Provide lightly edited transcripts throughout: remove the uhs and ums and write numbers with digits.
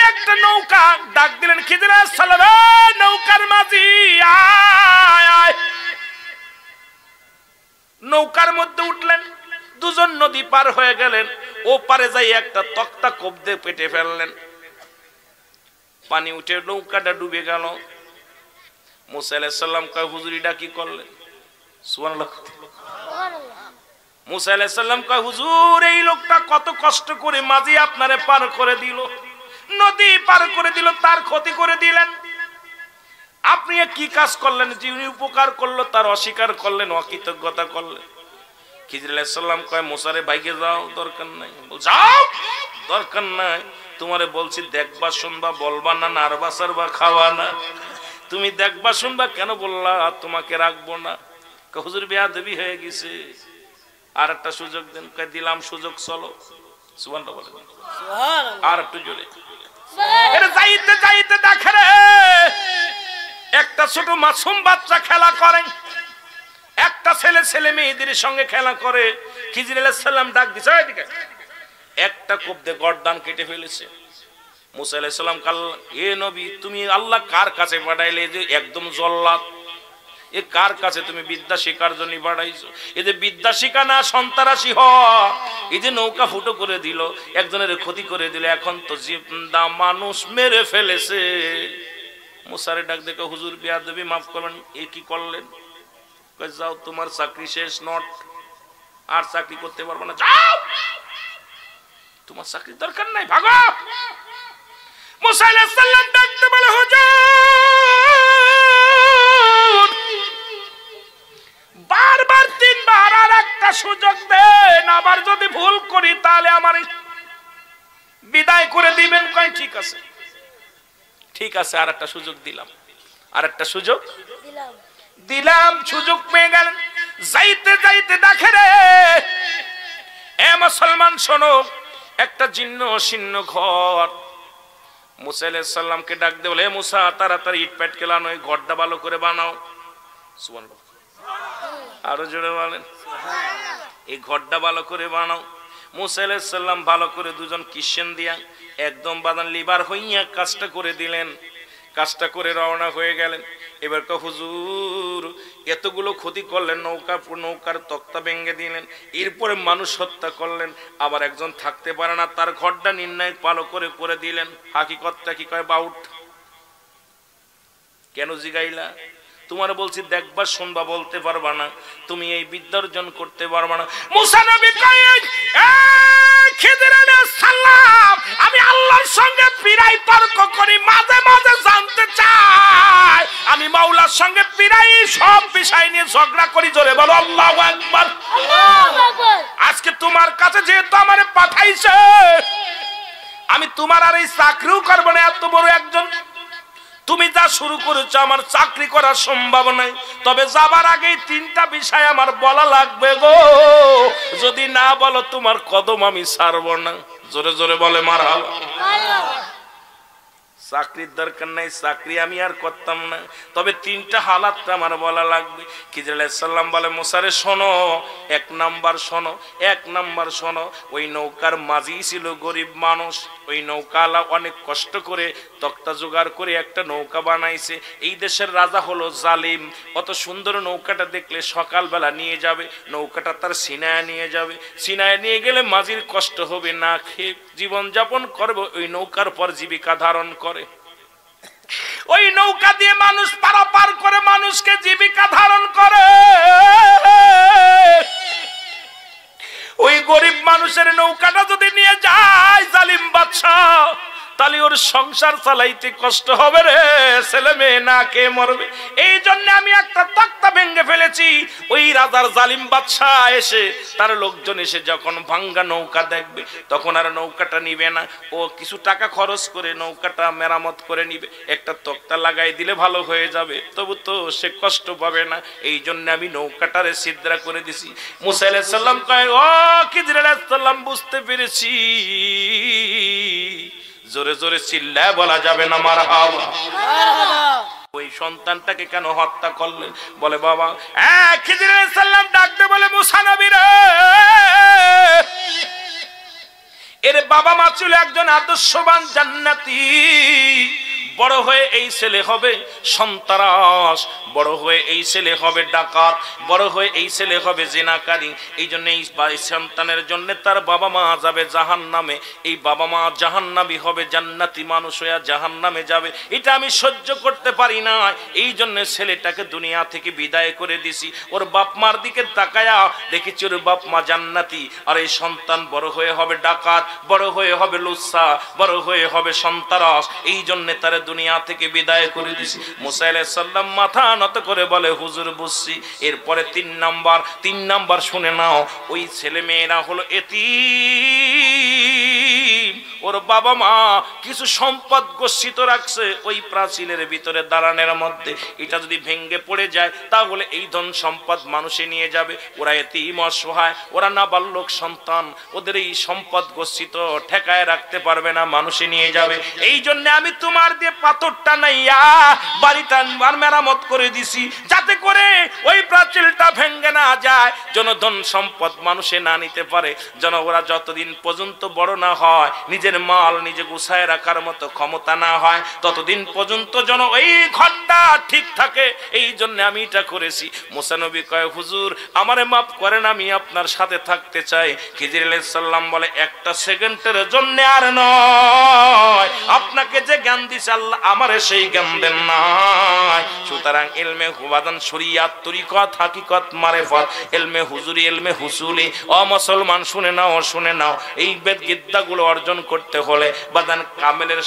একটা নৌকা ডাক দিলেন খিজির আলাইহিস সালাম, নৌকার মাঝি আয় আয়। নৌকার মধ্যে উঠলেন, দুজন নদী পার হয়ে গেলেন। ও পারে যাই একটা তক্তা কোপ দিয়ে পেটে ফেললেন, পানি উঠে নৌকাটা ডুবে গেল। মুসা আলাইহিস সালাম কয় হুজুরিটা কি করলেন? সুবহানাল্লাহ। মুসা আলাইহিস সালাম কয় হুজুর এই লোকটা কত কষ্ট করে মাঝি আপনারে পার করে দিল, নদী পার করে দিল, তার ক্ষতি করে দিলেন। আপনি কি কাজ করলেন? যিনি উপকার করলো তার অস্বীকার করলেন, অকৃতজ্ঞতা করলেন। খিজির আলাইহিস সালাম কয় মুসারে বাইকে যাও, দরকার নাই। যাও, দরকার নাই। তোমারে বলছি দেখবা শুনবা, বলবা না নারবা সারবা খাওয়া না। তুমি দেখবা শুনবা কেন বললা তোমাকে রাখবো না? হুজুর বেয়াদবি হয়ে গেছে, আর একটা সুযোগ দেন। কয় দিলাম সুযোগ, চলো। সুবহানাল্লাহ বলেন, সুবহানাল্লাহ। আর একটু জোরে। এটা যাইতে যাইতে দেখে রে একটা ছোট মাসুম বাচ্চা খেলা করে, একটা ছেলে ছেলে মেয়েদের সঙ্গে খেলা করে। খিজির আলাইহিস সালাম ডাক দিছে, এদিকে। একটা কোপ দিয়ে গর্দান কেটে ফেলেছে। মুসা আলাইহিস সালাম কাল, এ নবী তুমি আল্লাহ কার কাছে পাঠাইলে? যে একদম জল্লাদ, এ কার কাছে তুমি বিদ্যা শেখার জন্য পাঠাইছো? এই যে বিদ্যা শিখা না, সন্ত্রাসী হ। এই যে নৌকা ফুটো করে দিল, একজনের ক্ষতি করে দিল, এখন তো জিন্দা মানুষ মেরে ফেলেছে। মুসারে ডাক দেখো, হুজুর বেয়াদবি মাফ করবেন, এ কি করলেন? কই যাও, তোমার চাকরি শেষ, নট আর চাকরি করতে পারবে না, যাও, তোমার চাকরি দরকার নাই, ভাগো। মুসা আলাইহিস সালাম ডাকতে বলে হুজুর বারবার তিনবার আর একটা সুযোগ দেন, আবার যদি ভুল করি তাহলে আমার বিদায় করে দিবেন। কয় ঠিক আছে, ঠিক আছে, আর একটা সুযোগ দিলাম, আর একটা সুযোগ দিলাম। সুযোগ পেয়ে গেলেন। যাইতে যাইতে দেখে রে এ মুসলমান শোনো, একটা জীর্ণ শীর্ণ ঘর। মুসা আলাইহিস সালামকে ডাক দিয়ে বলে, মুসা তাড়াতাড়ি ইট পাট কেলানো, এই ঘরটা ভালো করে বানাও। সুবহানাল্লাহ, আরো জোরে বলেন, এই ঘরটা ভালো করে বানাও। মুসা আলাইহিস সালাম ভালো করে দুজন কিসেন দিয়া একদম বাদান লিবার হইয়া কাজটা করে দিলেন। কাজটা করে রওনা হয়ে গেলেন। এবার ক হুজুর এতগুলো ক্ষতি করলেন, নৌকার তক্তা ভেঙে দিলেন, এরপরে মানুষ হত্যা করলেন, আবার একজন থাকতে পারে না, তার ঘরটা নির্ণয় ভালো করে করে দিলেন। হাকিকতটা কি কয় বাউট? কেন জিগাইলা? তোমার বলছি দেখবা শুনবা, বলতে পারবা না, তুমি এই বিদ্যা অর্জন করতে পারবা না। মুসা নবী কয়, খিজির আলাইহিস সালাম আমি আল্লাহর সঙ্গে প্রায় তর্ক করি, মাঝে মাঝে জানতে চাই, আমি মাওলার সঙ্গে প্রায় সব বিষয় নিয়ে ঝগড়া করি। জোরে বলো আল্লাহু আকবার। আল্লাহু আকবার। আজকে তোমার কাছে যেহেতু আমারে পাঠাইছে, আমি তোমার আর এই চাকরিও করব না। এত বড় একজন তুমি যা শুরু করেছো, আমার চাকরি করা সম্ভব নাই। তবে যাবার আগে তিনটা বিষয় আমার বলা লাগবে গো, যদি না বলো তোমার কদম আমি ছাড়বো না। জোরে জোরে বলে মারহাবা। চাকরির দরকার নাই, চাকরি আমি আর করতাম না, তবে তিনটা হালাতটা আমার বলা লাগবে। খিজির আলাইহিস সালাম বলে, মুসারে শোনো, এক নাম্বার শোনো, এক নাম্বার শোনো। ওই নৌকার মাঝি ছিল গরিব মানুষ, ওই নৌকাওয়ালা অনেক কষ্ট করে তক্তা জোগাড় করে একটা নৌকা বানাইছে। এই দেশের রাজা হলো জালিম, অত সুন্দর নৌকাটা দেখলে সকালবেলা নিয়ে যাবে, নৌকাটা তার সিনায় নিয়ে যাবে, সিনায় নিয়ে গেলে মাঝির কষ্ট হবে, না খেয়ে জীবন যাপন করবে, ওই নৌকার পর জীবিকা ধারণ করে। ওই নৌকা দিয়ে মানুষ পারাপার করে, মানুষকে জীবিকা ধারণ করে। ওই গরিব মানুষের নৌকাটা যদি নিয়ে যায় জালিম বাদশা, তাহলে ওর সংসার চালাইতে কষ্ট হবে রে, ছেলে মেয়ে না খেয়ে মরবে। এই জন্য আমি একটা তক্তা ভেঙে ফেলেছি। ওই রাজার জালিম বাদশা এসে, তার লোকজন এসে যখন ভাঙ্গা নৌকা দেখবে, তখন আর নৌকাটা নিবে না, ও কিছু টাকা খরচ করে নৌকাটা মেরামত করে নিবে, একটা তক্তা লাগাই দিলে ভালো হয়ে যাবে, তবু তো সে কষ্ট পাবে না। এই জন্য আমি নৌকাটারে ছিদ্রা করে দিছি। মুসা আলাইহিস সালাম কয়, ও খিজির আলাইহিস সালাম বুঝতে পেরেছি। জোরে জোরে চিল্লায় বলা যাবে না মারহাবা। ওই সন্তানটাকে কেন হত্যা করলেন? বলে বাবা, খিজির আলাইহিস সালাম ডাকতে বলে, মুসা নবী রে, এর বাবা মা ছিল একজন আদর্শবান জান্নাতি। বড় হয়ে এই ছেলে হবে সন্ত্রাস, বড় হয়ে এই ছেলে হবে ডাকাত, বড় হয়ে এই ছেলে হবে জিনাকারী। এই জন্য এই সন্তানের জন্য তার বাবা মা যাবে জাহান্নামে, এই বাবা মা জাহান্নামী হবে, জান্নাতি মানুষ হয়ে জাহান্নামে যাবে। এটা আমি সহ্য করতে পারি না, এই জন্য ছেলেটাকে দুনিয়া থেকে বিদায় করে দিছি। ওর বাপ মার দিকে তাকায়া দেখেছি ওর বাপ মা জান্নাতি, আর এই সন্তান বড় হয়ে হবে ডাকাত, বড় হয়ে হবে লুচ্ছা, বড় হয়ে হবে সন্ত্রাস। এই জন্য তার দুনিয়া থেকে বিদায় করে দিছি। মুসা আলাইহিস সালাম মাথা নত করে বলে, হুজুর বুঝছি। এরপরে তিন নাম্বার শুনে নাও, ওই ছেলে মেয়েরা হলো এতিম। ওর বাবা মা কিছু সম্পদ গচ্ছিত রাখছে ওই প্রাচীরের ভিতরে দালানের মধ্যে। এটা যদি ভেঙ্গে পড়ে যায় তাহলে এই ধন সম্পদ মানুষে নিয়ে যাবে। ওরা এতিম অসহায়, ওরা নাবালক সন্তান, ওদের এই সম্পদ গচ্ছিত ঠেকায় রাখতে পারবে না, মানুষে নিয়ে যাবে। এই জন্য আমি তোমার দিয়ে পাথরটা নাইয়া বাড়িটা মেরামত করে দিছি, যাতে করে ওই প্রাচীরটা ভেঙ্গে না যায়, যেন ধন সম্পদ মানুষে না নিতে পারে, যেন ওরা যতদিন পর্যন্ত বড় না হয়, নিজের মাল নিজে গুছায় রাখার মতো ক্ষমতা না হয়, ততদিন পর্যন্ত যেন ওই ঘরটা ঠিক থাকে। এই জন্য আমি এটা করেছি। মুসা নবী কয়, হুজুর আমারে মাফ করেন, আমি আপনার সাথে থাকতে চাই। খিজির আলাইহিস সালাম বলে, একটা সেকেন্ডের জন্য আর নয়, আপনাকে যে জ্ঞান দিছে আল্লাহ আমারে সেই জ্ঞান দেন নাই। সুতরাং ইলমে হুবাদান, শরীয়ত, তরিকত, হাকিকত, মারিফত, ইলমে হুজুরি, ইলমে হুসুলি, ও মুসলমান শুনে নাও, এই বেদ বিদ্যাগুলো অর্জন করতে হলে বাদান কামেলের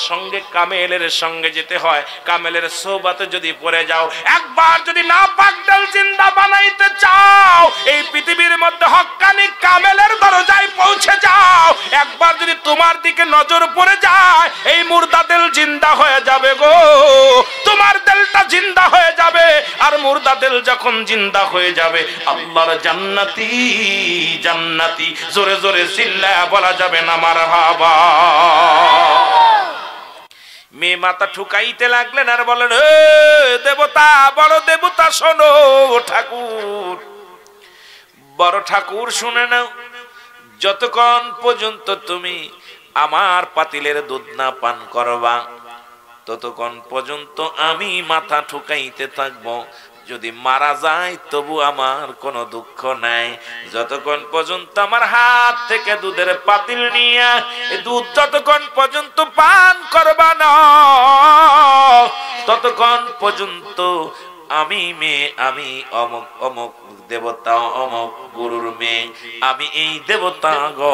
সঙ্গে যেতে হয়। কামেলের সোহবতে যদি পড়ে যাও, একবার যদি না পাকডাল জিন্দা বানাইতে চাও, এই পৃথিবীর মধ্যে হক্কানি কামেলের দরজায় পৌঁছে যাও, একবার যদি তোমার দিকে নজর পড়ে যায়, এই মুর্দা দিল জিন্দা হয়ে যাবে গো, তোমার দিলটা জিন্দা হয়ে যাবে। আর মুর্দা দিল যখন জিন্দা হয়ে যাবে, আল্লাহর জান্নাতি জোরে জোরে চিল্লায়া বলা যাবে না মারহাবা। মেয়ে মাথা ঠুকাইতে লাগলেন আর বলেন, দেবতা, বড় দেবতা শোনো, বড় ঠাকুর শুনে নাও, যতক্ষণ পর্যন্ত তুমি আমার পাতিলের দুধ না পান করবা, ততক্ষণ পর্যন্ত আমি মাথা ঠুকাইতে থাকবো। যদি মারা যায় তবু আমার কোনো দুঃখ নাই। যতক্ষণ পর্যন্ত আমার হাত থেকে দুধের পাতিল নিয়ে দুধ যতক্ষণ পর্যন্ত পান করবা না, ততক্ষণ পর্যন্ত আমি অমুক অমুক দেবতা, অমুক গুরুর মেয়ে, আমি এই দেবতা গো,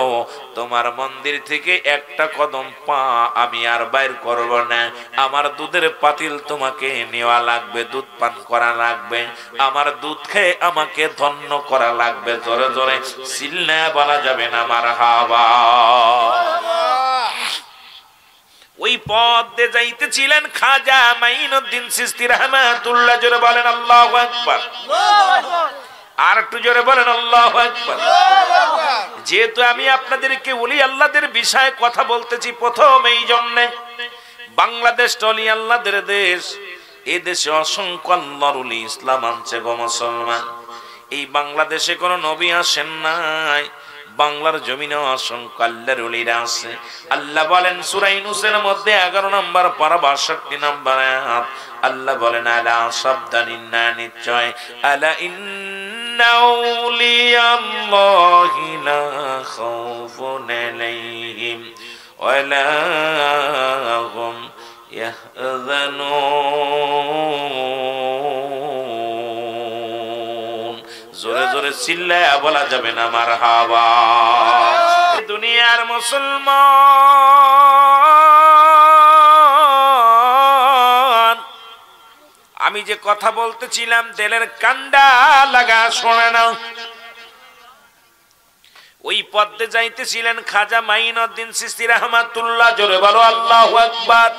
তোমার মন্দির থেকে একটা কদম পা আমি আর বাইর করব না। আমার দুধের পাতিল তোমাকে নেওয়া লাগবে, দুধ পান করা লাগবে, আমার দুধ খেয়ে আমাকে ধন্য করা লাগবে। জোরে জোরে চিল্লা বলা যাবে না মারহাবা। ওই পথ দিয়ে যাইতেছিলেন খাজা মাইনুদ্দিন চিশতি রাহমাতুল্লাহ। জোরে বলেন আল্লাহু আকবার। আর একটু জোরে বলেন আল্লাহু আকবার। যেহেতু আমি আপনাদেরকে ওলি আল্লাহদের বিষয়ে কথা বলতেছি প্রথম, এই জন্য বাংলাদেশ ওলি আল্লাহদের দেশ, এই দেশে অসংখ্য আল্লাহর ওলি ইসলাম আনছে গো মুসলমান। এই বাংলাদেশে কোনো নবী আসেন নাই, বাংলার জমিনে অসংখ্য আল্লাহর ওলিরা আছে। আল্লাহ বলেন সূরা ইউনূসের মধ্যে 11 নম্বর পারা 62 নম্বর আয়াত, আল্লাহ বলেন, আলা সাবদানিন, না নিশ্চয়, আলা ইন্না আউলিয়াল্লাহি লা খাউফুন আলাইহিম ওয়ালা হুম ইয়াহজানুন। জোরে জোরে চিল্লায়া বলা যাবে না মারহাবা। দুনিয়ার মুসলমান, আমি যে কথা বলতেছিলাম দিলের কান্ডা লাগা শোনে নাও। ওই পথে যাইতেছিলেন খাজা মাইনুদ্দিন চিশতি রাহমাতুল্লাহ। জোরে বলো আল্লাহু আকবার।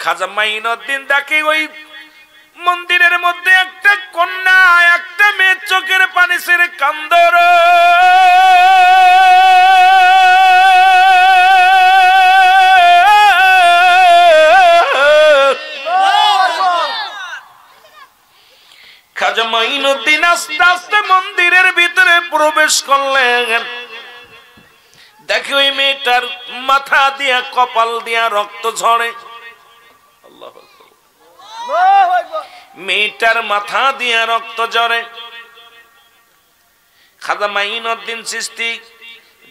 খাজা মাইনুদ্দিন ডাকে ওই মন্দিরের মধ্যে একটা কন্যা, একটা মেয়ের চোখের পানি ছেড়ে কান্দর। খাজা মাইনুদ্দিন আস্তে আস্তে মন্দিরের ভিতরে প্রবেশ করলেন। দেখে ওই মেয়েটার মাথা দিয়া কপাল দিয়া রক্ত ঝরে। আল্লাহু আকবার। মেয়েটার মাথা দিয়া রক্ত ঝরে। খাজা মাইনুদ্দিন চিশতি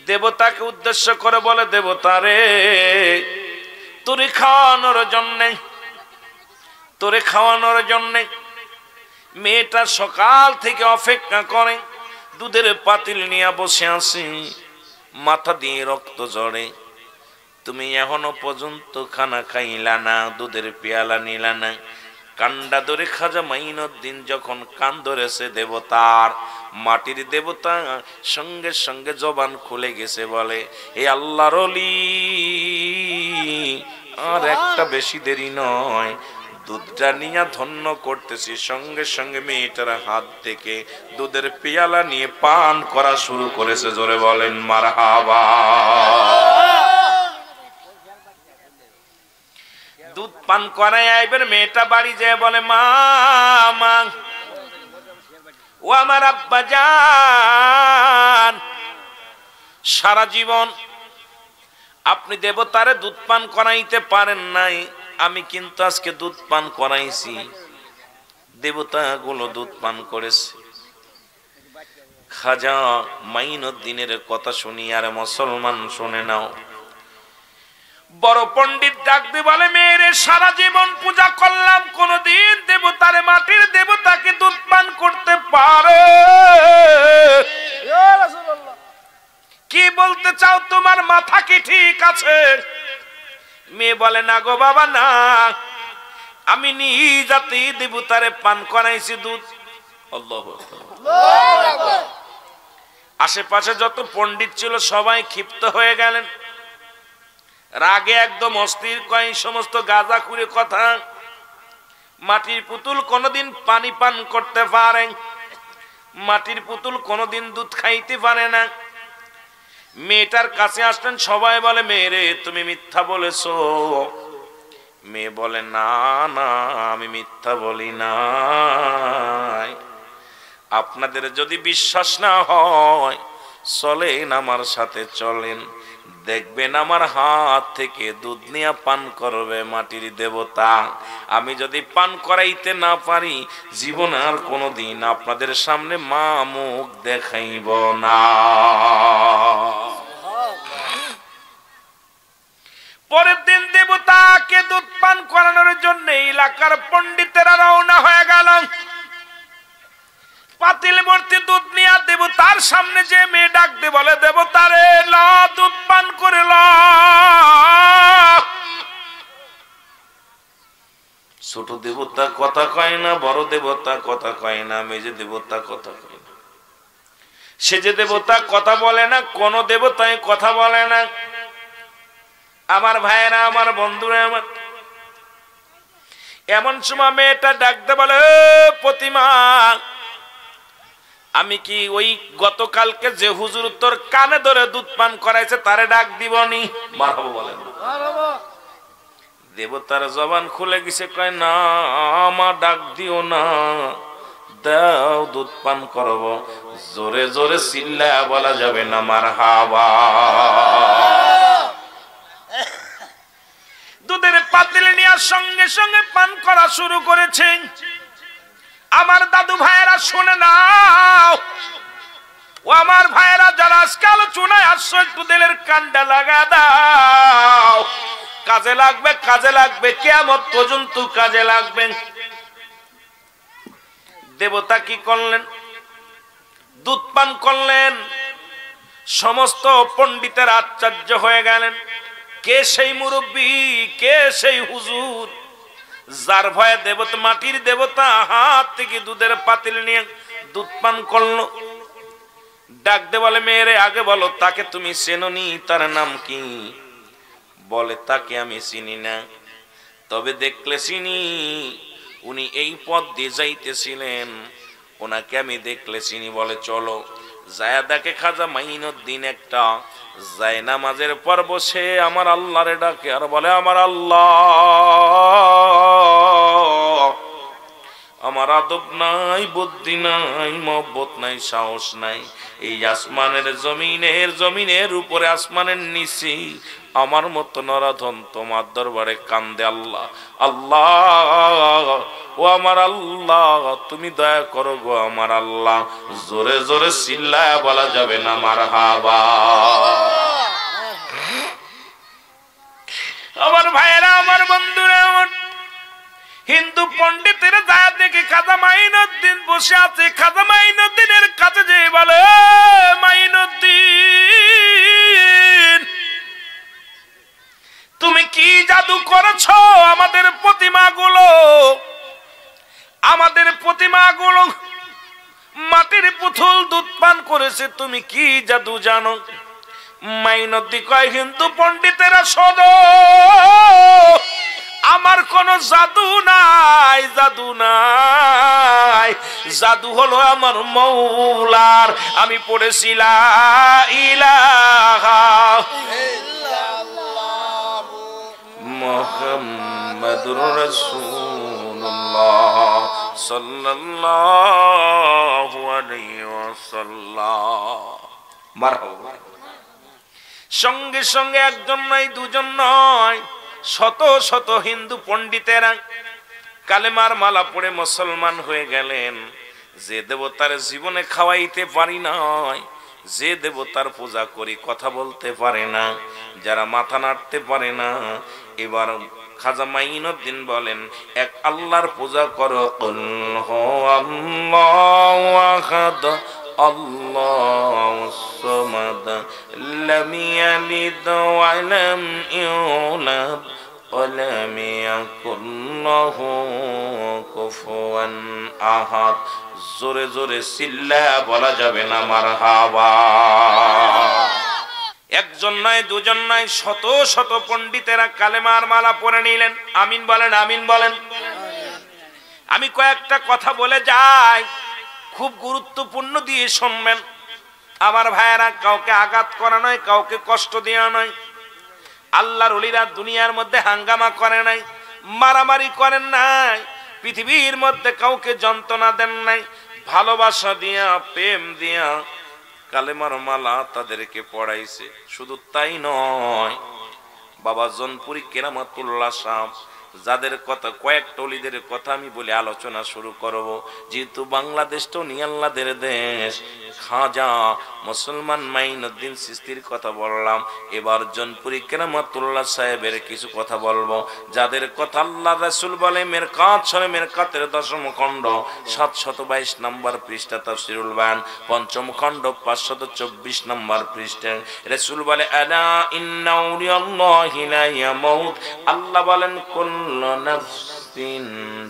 দেবতাকে উদ্দেশ্য করে বলে, দেবতা রে, তোরে খাওয়ানোর জন্যে মেয়েটা সকাল থেকে অপেক্ষা করে, দুধের পাতিল নিয়ে বসে আছি, মাথা দিয়ে রক্ত ঝরে, তুমি এখনো পর্যন্ত খানা খাইলা না, দুধের পেয়ালা নিলা না। কান্ডা ধরে খাজা মাইনুদ্দিন যখন কান ধরেছে দেবতার, মাটির দেবতা সঙ্গে সঙ্গে জবান খুলে গেছে, বলে, এ আল্লাহর ওলি, আর একটা বেশি দেরি নয়, দুধটা নিয়ে ধন্য করতেছি। সঙ্গে সঙ্গে মেয়েটার হাত থেকে দুধের পেয়ালা নিয়ে পান করা শুরু করেছে। জোরে বলেন মারহাবা। দুধ পান করায় এবার মেয়েটা বাড়ি যায়, বলে, মা, ও আমার আব্বা জান, সারা জীবন আপনি দেবতারে দুধ পান করাইতে পারেন নাই, আমি কিন্তু আজকে দুধ পান করাইছি, দেবতা গুলো দুধ পান করেছে। খাজা মাইনুদ্দিনের কথা শুনি আর মুসলমান শুনে নাও। বড় পণ্ডিত ডাকতে বলে, মেয়েরে সারা জীবন পূজা করলাম, কোনদিন দেবতারে, মাটির দেবতাকে দুধ পান করতে পারে? কি বলতে চাও, তোমার মাথা কি ঠিক আছে? মেয়ে বলে, না গো বাবা, না, আমি নিজ হাতে দেবতারে পান করাইছি দুধ। আল্লাহু আকবার। আশেপাশে যত পণ্ডিত ছিল সবাই ক্ষিপ্ত হয়ে গেলেন, রাগে একদম অস্থির, কয় সমস্ত গাঁজাখুরি কথা, মাটির পুতুল কোনদিন পানি পান করতে পারে, মাটির পুতুল কোনদিন দুধ খাইতে পারে না। মেয়েটার কাছে আসলেন, সবাই বলে, মেয়েরে তুমি মিথ্যা বলেছো। মেয়ে বলে, না না, আমি মিথ্যা বলি না। আপনাদের যদি বিশ্বাস না হয়, চলেন আমার সাথে, চলেন, দেখবেন আমার হাত থেকে দুধ নিয়ে পান করবে মাটির দেবতা। আমি যদি পান করাইতে না পারি, জীবন আর কোনোদিন আপনাদের সামনে মা মুখ দেখাইব না। পরের দিন দেবতাকে দুধ পান করানোর জন্য এলাকার পণ্ডিতেরা রওনা হয়ে গেল। পাতিল ভর্তি দুধ নিয়ে দেবতার সামনে যে মেয়ে ডাকতে বলে, দেবতারে, ল দুধ পান করে ল। ছোট দেবতা কথা কয় না, বড় দেবতা কথা কয় না, মেজে দেবতা কথা কয় না, সে যে দেবতা কথা বলে না, কোন দেবতায় কথা বলে না। আমার ভাইয়েরা, আমার বন্ধুরা, আমার এমন সময় মেয়েটা ডাকতে বলে, প্রতিমা, আমি কি ওই গতকালকে যে হুজুর তোর কানে ধরে দুধ পান করাইছে তারে ডাক দিবনি? মারহাবা বলেন। দেবতার জবান খুলে গেছে, কয়, না, আমার ডাক দিও না, দাও দুধ পান করব। জোরে জোরে চিল্লায়া বলা যাবে না মারহাবা। দুধের পাতিল নেওয়ার সঙ্গে সঙ্গে পান করা শুরু করেছে। আমার দাদু ভাইয়েরা শুনে নাও, ও আমার ভাইয়েরা যারা আজকাল চুনায় আসছো, একটু দিলের কান্ডা লাগা দাও, কাজে লাগবে, কাজে লাগবে, কিয়ামত পর্যন্ত কাজে লাগবে। দেবতা কি করলেন? দুধ পান করলেন। সমস্ত পণ্ডিতের আশ্চর্য হয়ে গেলেন, কে সেই মুরব্বী, কে সেই হুজুর, যার ভয়ে দেবতা, মাটির দেবতা হাত থেকে দুধের পাতিল নিয়ে দুধ পান করলো। ডাকতে বলে, মেয়েরে, আগে বলো, তাকে তুমি চেনোনি, তার নাম কি? বলে, তাকে আমি চিনি না, তবে দেখলে চিনি, উনি এই পথ দিয়ে যাইতেছিলেন, ওনাকে আমি দেখলে চিনি। বলে, চলো। যায়া দেখে খাজা মাইনুদ্দিন একটা জায়নামাজের পর বসে আমার আল্লাহরে ডাকে আর বলে, আমার আল্লাহ, আমার আদব নাই, বুদ্ধি নাই, মহব্বত নাই, সাহস নাই। এই আসমানের জমিনের উপরে, আসমানের নিচে আমার মতো নরাধন তোমার দরবারে কান্দে। আল্লাহ, আল্লাহ, ও আমার আল্লাহ, তুমি দয়া করো গো আমার আল্লাহ। জোরে জোরে চিল্লায়া বলা যাবে না মারহাবা। আমার ভাইয়েরা, আমার বন্ধুরা, আমার হিন্দু পণ্ডিতের যায় দেখে খাজা মাইনুদ্দিন বসে আছে। খাজা মাইনুদ্দিনের কাছে যে বলে, মাইনুদ্দিন, তুমি কি জাদু করেছো? আমাদের প্রতিমাগুলো মাটির পুতুল দুধ পান করেছে, তুমি কি জাদু জানো? মাইনুদ্দিন কয়, হিন্দু পণ্ডিতেরা শোনো, আমার কোন জাদু নাই, জাদু নাই। জাদু হলো আমার মৌলার। আমি পড়েছি লা ইলাহা ইল্লাল্লাহ মুহাম্মাদুর রাসূলুল্লাহ সাল্লাল্লাহু আলাইহি ওয়াসাল্লাম। মারহাবা। সঙ্গে সঙ্গে একজন নয়, দুজন নয়, শত শত হিন্দু পণ্ডিতেরা কালেমার মালা পড়ে মুসলমান হয়ে গেলেন। যে দেবতার জীবনে খাওয়াইতে পারি নাই, যে দেবতার পূজা করি কথা বলতে পারে না, যারা মাথা নাড়তে পারে না, এবার খাজা মাইনুদ্দিন বলেন, এক আল্লাহর পূজা করো। কুল হুয়াল্লাহু আহাদ আল্লাহুস সামাদ লাম ইয়ালিদ ওয়া লাম ইউলাদ ওয়া লাম ইয়াকুল লাহু কুফুয়ান আহাদ। জোরে জোরে চিল্লায়া বলা যাবে না মারহাবা। একজন নয়, দুজন নয়, শত শত পণ্ডিতেরা কালেমার মালা পরে নিলেন। আমিন বলেন, আমিন বলেন। আমি কয়েকটা কথা বলে যাই, খুব গুরুত্বপূর্ণ দিয়ে শুনবেন আমার ভাইয়েরা। কাউকে আঘাত করা নয়, কাউকে কষ্ট দেওয়া নয়। আল্লাহর ওলিরা দুনিয়ার মধ্যে হাঙ্গামা করে নাই, মারামারি করেন নাই, পৃথিবীর মধ্যে কাউকে যন্ত্রণা দেন নাই। ভালোবাসা দিয়া, প্রেম দিয়া কালেমার মালা তাদেরকে পড়াইছে। শুধু তাই নয়, বাবা জনপুরি কেরামতুল্লাহ সাহেব, যাদের কথা, কয়েকটা ওলিদের কথা আমি বলে আলোচনা শুরু করব। যেহেতু বাংলাদেশটাও নিয়াল্লাদের দেশ, খাজা মুসলমান মাইনুদ্দিন চিশতির কথা বললাম, এবার জনপুরি কেরামতুল্লাহ সাহেবের কিছু কথা বলবো, যাদের কথা আল্লাহ রাসূল বলে মেরকাত শরীফ, মেরকাতের 10ম খণ্ড 722 নম্বর পৃষ্ঠা, তাফসীরুল বায়ান 5ম খণ্ড 524 নম্বর পৃষ্ঠা। রাসূল বলে, আলা ইন্না আউলিয়াল্লাহি লা ইয়ামুত। আল্লাহ বলেন, কুল্লু নাফসিন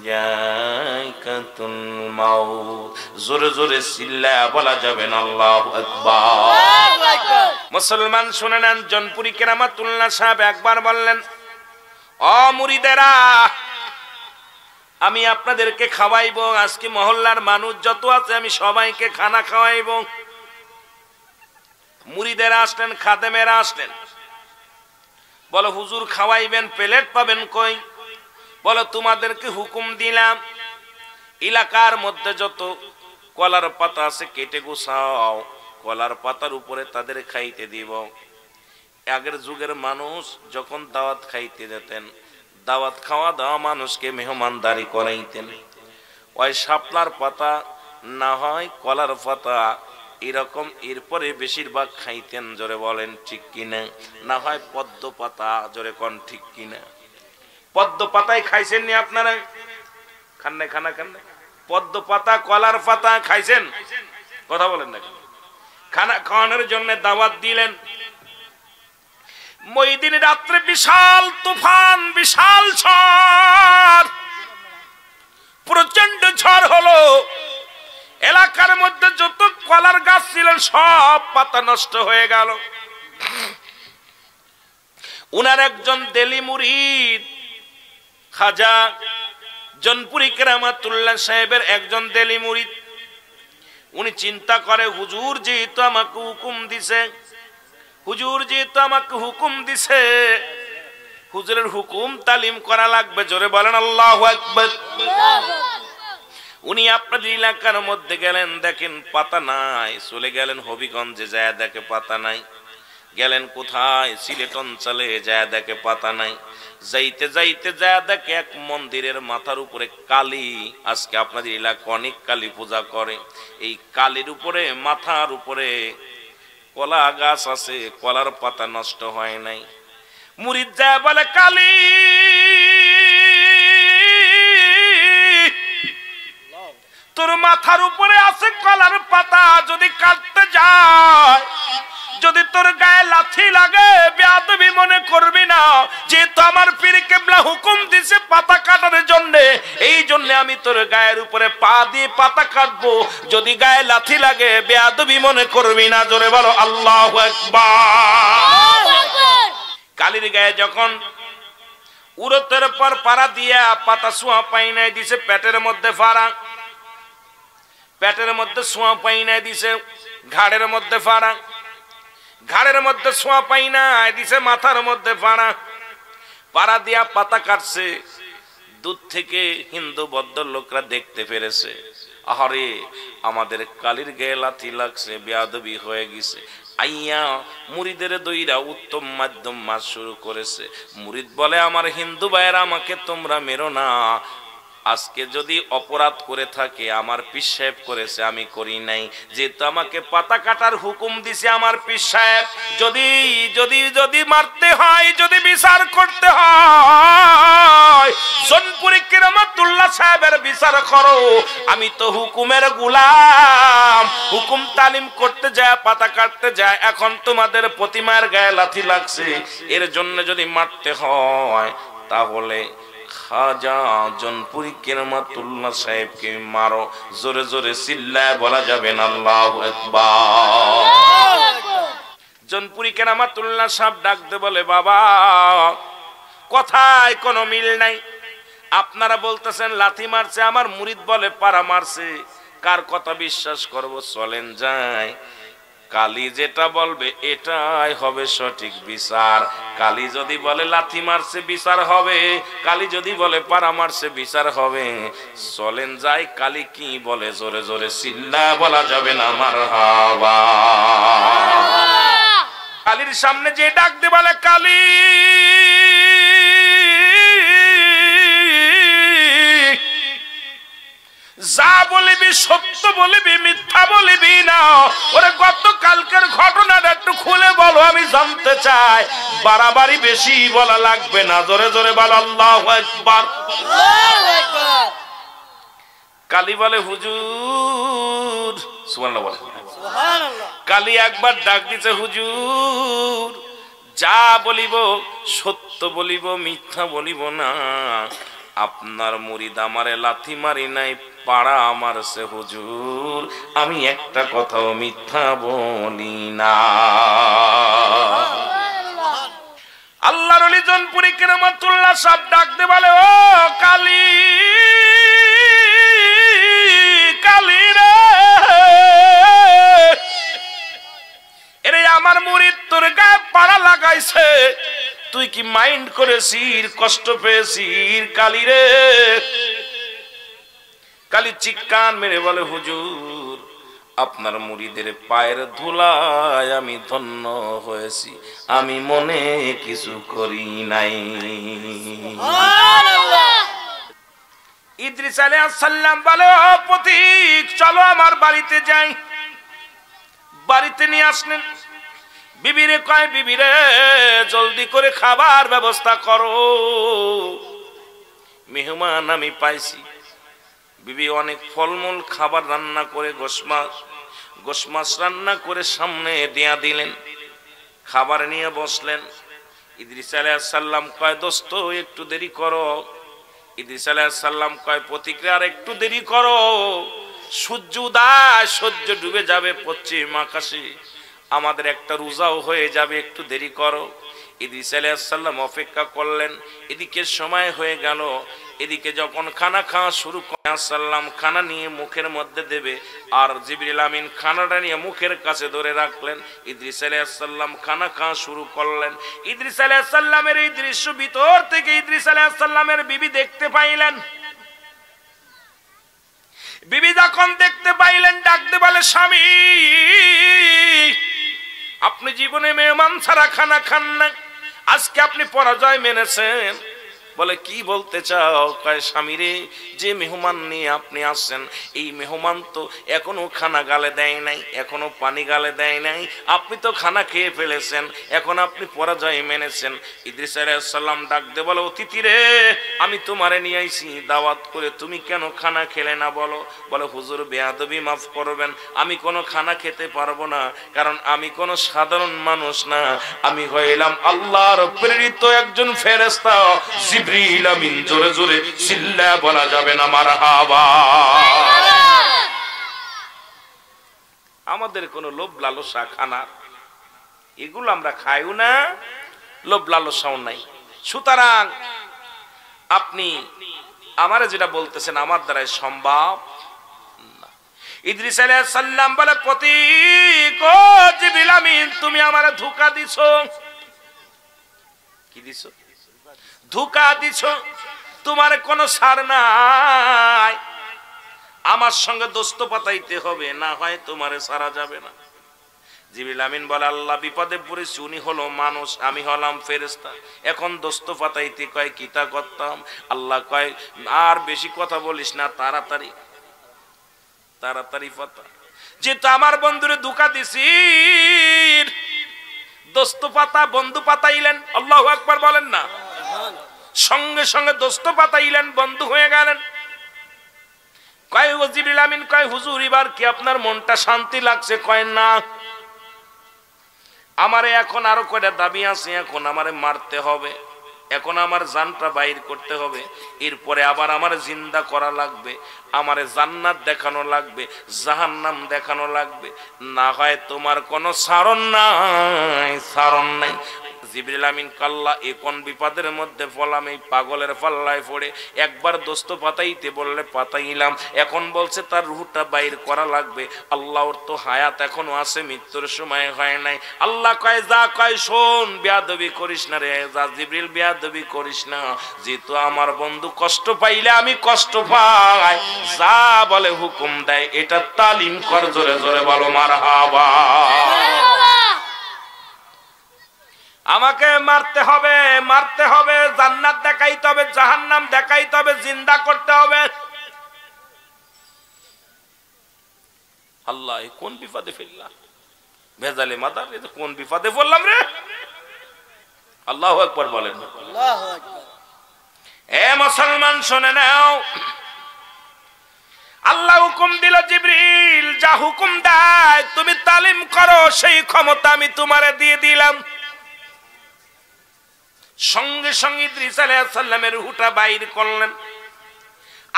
যায়কাতুল মাউত। জোরে জোরে চিল্লায়া বলা যাবে না আল্লাহু আকবার। মুসলমান শুনে নেন, জনপুরি কেরামতুল্লাহ সাহেব একবার বললেন, ও মুরিদেরা, আমি আপনাদেরকে খাওয়াইবো। আজকে মহল্লার মানুষ যত আছে আমি সবাইকে খানা খাওয়াইবো। মুরিদেরা আসলেন, খাদেমেরা আসলেন। বলো, হুজুর খাওয়াইবেন, প্লেট পাবেন কই? বলো, তোমাদেরকে হুকুম দিলাম, এলাকার মধ্যে যত কলার পাতা আছে কেটে গুছাও, কলার পাতার উপরে তাদের খাইতে দিব। আগের যুগের মানুষ যখন দাওয়াত খাইতে যেতেন, দাওয়াত খাওয়া দাওয়া মানুষকে মেহমানদারি করাইতেন। ওই শাপলার পাতা না হয় কলার পাতা, এরকম এরপরে বেশিরভাগ খাইতেন। জোরে বলেন ঠিক কিনা? না হয় পদ্ম পাতা, জোরে কোন ঠিক কিনা? পদ্ম পাতায় খাইছেন নি আপনারা? খান নাই? খানা খান নাই? পদ্ম পাতা, কলার পাতা খাইছেন? কথা বলেন না। খানা খাওয়ানোর জন্য দাওয়াত দিলেন। ওই দিন রাত্রে বিশাল তুফান, বিশাল ঝড়, প্রচন্ড ঝড় হলো। এলাকার মধ্যে যত কলার গাছ ছিল সব পাতা নষ্ট হয়ে গেল। উনার একজন দেলি মুরিদ, খাজা জনপুরি কেরামতুল্লাহ সাহেবের একজন দেলি মুরিদ, উনি চিন্তা করে, হুজুর যেহেতু আমাকে হুকুম দিছে, হুজুর যেহেতু আমাকে হুকুম দিছে, হুজুরের হুকুম তালিম করা লাগবে। জোরে বলেন আল্লাহু আকবার। উনি আপনাদের এলাকার মধ্যে গেলেন, দেখেন পাতা নাই, চলে গেলেন হবিগঞ্জে, যায় দেখে পাতা নাই, গেলেন কোথায় সিলেট অঞ্চলে, যায় দেখে পাতা নাই, যাইতে যাইতে যায় দেখে এক মন্দিরের মাথার উপরে কালী। আজকে আপনাদের এলাকা অনেক কালী পূজা করে। এই কালীর উপরে, মাথার উপরে কলা গাছ আছে, কলার পাতা নষ্ট হয় নাই। মুরিদ যায় বলে, কালী তোর মাথার উপরে আছে কলার পাতা, যদি কাটতে যায়, যদি তোর গায়ে লাথি লাগে বেয়াদবি মনে করবি না, যেহেতু আমার পীর কেবলা হুকুম দিছে পাতা কাটার জন্য, এই জন্য আমি তোর গায়ের উপরে পা দিয়ে পাতা কাটবো, যদি গায়ে লাথি লাগে বেয়াদবি মনে করবি না। জোরে বলো আল্লাহু আকবার। কালীর গায়ে যখন উরতের পর পাড়া দিয়া পাতা ছোঁয়া পাই নাই দিছে, পেটের মধ্যে ফাড়া, পেটের মধ্যে ছোঁয়া পাই নাই দিছে, ঘাড়ের মধ্যে ফাড়া, ঘাড়ের মধ্যে ছোঁয়া পাই নাই দিছে, মাথার মধ্যে ফাড়া, পাড়া দিয়া পাতা কাটছে। দূর থেকে হিন্দু বৌদ্ধ লোকরা দেখতে পেরেছে, আহারে আমাদের কালীর গায়ে লাথি লাগছে, বেয়াদবি হয়ে গেছে। আইয়া মুরিদের দইরা উত্তম মাধ্যম মাস শুরু করেছে। মুরিদ বলে, আমার হিন্দু ভাইয়েরা আমাকে তোমরা মেরো না, আজকে যদি অপরাধ করে থাকে আমার পীর সাহেব করেছে, আমি করি নাই, যেহেতু আমাকে পাতা কাটার হুকুম দিছে আমার পীর সাহেব, যদি যদি যদি মারতে হয়, যদি বিচার করতে হয়, জনপুরি কিরামতুল্লাহ সাহেবের বিচার করো। আমি তো হুকুমের গোলাম, হুকুম তালিম করতে যায়, পাতা কাটতে যায়, এখন তোমাদের প্রতিমার গায়ে লাথি লাগছে, এর জন্য যদি মারতে হয় তাহলে খাজা জনপুরি কিরামতুল্লাহ সাহেবকে মারো। জোরে জোরে চিল্লায় বলা যাবে না আল্লাহু আকবার। জনপুরি কিরামতুল্লাহ সাহেব ডাকতে বলে, বাবা কথায় কোনো মিল নাই, আপনারা বলতেছেন লাথি মারছে, আমার মুরিদ বলে পাড়া মারছে, কার কথা বিশ্বাস করব? চলেন যাই, কালী যেটা বলবে এটাই হবে সঠিক বিচার। কালী যদি বলে লাথি মারছে বিচার হবে, কালী যদি বলে পাড়া মারছে বিচার হবে। চলেন যাই, কালী কি বলে জোরে জোরে চিল্লা বলা যাবে না মারহাবা। কালীর সামনে যে ডাক দিয়ে বলে, কালী যা বলিবি সত্য বলিবি, মিথ্যা বলিবি না। ওরে গতকালকের ঘটনাটা একটু খুলে বলো, আমি জানতে চাই, বাড়াবাড়ি বেশি বলা লাগবে না। জোরে জোরে বলো আল্লাহু আকবার। কালী বলে, হুজুর সুবহানাল্লাহ বলে, সুবহানাল্লাহ। কালী একবার ডাক দিছে, হুজুর যা বলিব সত্য বলিব, মিথ্যা বলিব না। আপনার মুরিদ আমারে লাথি মারি নাই, পাড়া মারছে হুজুর, আমি একটা কথাও মিথ্যা বলি না। আল্লাহর ওলি জনপুরি কিরামতুল্লাহ সাহেব ডাক দে বলে, ও কালী, কালী রে, এরে আমার মুরিদ তোর গায়ে পাড়া লাগাইছে, তুই কি মাইন্ড করেছিস, কষ্ট পেয়েছিস? কালী রে, কালী চিৎকার মেরে বলে, হুজুর আপনার মুরিদের পায়ের ধুলায় আমি ধন্য হয়েছি, আমি মনে কিছু করি নাই। ইদ্রিস আলাইহিস সালাম বলে, ও পথিক চলো আমার বাড়িতে যাই। বাড়িতে নিয়ে আসলেন। বিবিরে কয়, বিবিরে জলদি করে খাবার ব্যবস্থা করো, মেহমান আমি পাইছি। বিবি অনেক ফলমূল খাবার রান্না করে, গোশ মাছ রান্না করে সামনে দিয়া দিলেন। খাবার নিয়ে বসলেন। ইদ্রিস আলাইহিস সালাম কয়, দোস্ত একটু দেরি করো। ইদ্রিস আলাইহিস সালাম কয়, প্রতিক্রিয়া আর একটু দেরি করো, সূর্য উদয়, সূর্য ডুবে যাবে পশ্চিম আকাশে, আমাদের একটা রোজাও হয়ে যাবে, একটু দেরি করো। ইদ্রিস আলাইহিস সালাম অপেক্ষা করলেন। এদিকে সময় হয়ে গেল। এদিকে যখন খানা খাওয়া শুরু করে, সাল্লাম খানা নিয়ে মুখের মধ্যে দেবে, আর জিবরিল আমিন খানাটা নিয়ে মুখের কাছে ধরে রাখলেন। ইদ্রিস আলাইহিস সালাম খানা খাওয়া শুরু করলেন। ইদ্রিস আলাইহিস সালামের এই দৃশ্য ভিতর থেকে ইদ্রিস আলাইহিস সালামের বিবি দেখতে পাইলেন। বিবি যখন দেখতে পাইলেন ডাকতে বলে, স্বামী আপনি জীবনে মেহমান ছাড়া খানা খান না, আজকে আপনি পরাজয় মেনেছেন। বলে কি বলতে চাও? কয় স্বামী রে, যে মেহমান নিয়ে আপনি আসছেন এই মেহমান তো এখনো খানা গালে দেয় নাই, এখনো পানি গালে দেয় নাই, আপনি তো খানা খেয়ে ফেলেছেন, এখন আপনি পরাজয় মেনেছেন। ইদ্রিস আলাইহিস সালাম ডাক দে বলে, অতিথি রে, আমি তোমারে নিয়ে আইছি দাওয়াত করে, তুমি কেন খানা খেলে না বলো? বলে হুজুর বেয়াদবি মাফ করবেন, আমি কোনো খানা খেতে পারবো না, কারণ আমি কোনো সাধারণ মানুষ না, আমি হইলাম আল্লাহর প্রেরিত একজন ফেরেশতা জিবরিল আমিন। জোরে জোরে চিল্লা বলা যাবে না মারহাবা। আমাদের কোনো লোভ লালসা খানার এগুলো আমরা খাইও না, লোভ লালসাও নাই। সুতরাং আপনি আমারে যেটা বলতেছেন আমার দ্বারাই সম্ভব না। ইদ্রিস আলাইহিস সালাম বলে, প্রতীক ও জিবরিল আমিন, তুমি আমারে ধোঁকা দিছো। কি দিছো? ধোঁকা দিছো। তোমার কোনো ছাড় নাই, আমার সঙ্গে দোস্ত পাতাইতে হবে, না হয় তোমারে ছাড়া যাবে না। জিবরিল আমিন বলে, আল্লাহ বিপদে পড়েছি, উনি হলো মানুষ, আমি হলাম ফেরেশতা, এখন দোস্ত পাতাইতে কয় কিতা করতাম? আল্লাহ কয়, আর বেশি কথা বলিস না, তাড়াতাড়ি তাড়াতাড়ি পাতা, যেহেতু আমার বন্ধুরে ধোঁকা দিছি। দোস্ত পাতা, বন্ধু পাতাইলেন, আল্লাহু আকবার বলেন না। সঙ্গে সঙ্গে দোস্ত পাতাইলেন, বন্ধু হয়ে গেলেন। কয় জিবরিল আমিন কয়, হুজুর এবার কি আপনার মনটা শান্তি লাগছে? কয় না, আমারে এখন আরো কয়টা দাবি আছে, এখন আমারে মারতে হবে, এখন আমার জানটা বাইর করতে হবে, এরপরে আবার আমার জিন্দা করা লাগবে, আমারে জান্নাত দেখানো লাগবে, জাহান্নাম দেখানো লাগবে, না হয় তোমার কোনো সারণ নাই, সারণ নাই। জিবরিল আমিন কাল্লা, এ কোন বিপদের মধ্যে পড়লাম, এই পাগলের পাল্লায় পড়ে। একবার দোস্ত পাতাইতে বললে পাতাইলাম, এখন বলছে তার রুহটা বাইর করা লাগবে। আল্লাহর তো হায়াত এখনো আছে, মৃত্যুর সময় হয় নাই। আল্লাহ কয়, যা কয় শোন, বেয়াদবি করিস না রে, যা জিবরিল বেয়াদবি করিস না, যেহেতু আমার বন্ধু কষ্ট পাইলে আমি কষ্ট পাই, যা বলে হুকুম দেয় এটা তালিম কর। জোরে জোরে বলো মারহাবা। আমাকে মারতে হবে, মারতে হবে, জান্নাত দেখাইতে হবে, জাহান্নাম দেখাইতে হবে, জিন্দা করতে হবে। আল্লাহ কোন বিপদে ফেললাম, ভেজালে মাদার, কোন বিপদে পড়লাম রে। আল্লাহু আকবার বলেন। আল্লাহু আকবার। এ মুসলমান শুনে নাও, আল্লাহ হুকুম দিল, জিবরিল যা হুকুম দেয় তুমি তালিম করো, সেই ক্ষমতা আমি তোমারে দিয়ে দিলাম। সঙ্গে সঙ্গে ইদ্রিস আলাইহিস সালামের রূহটা বাইর করলেন,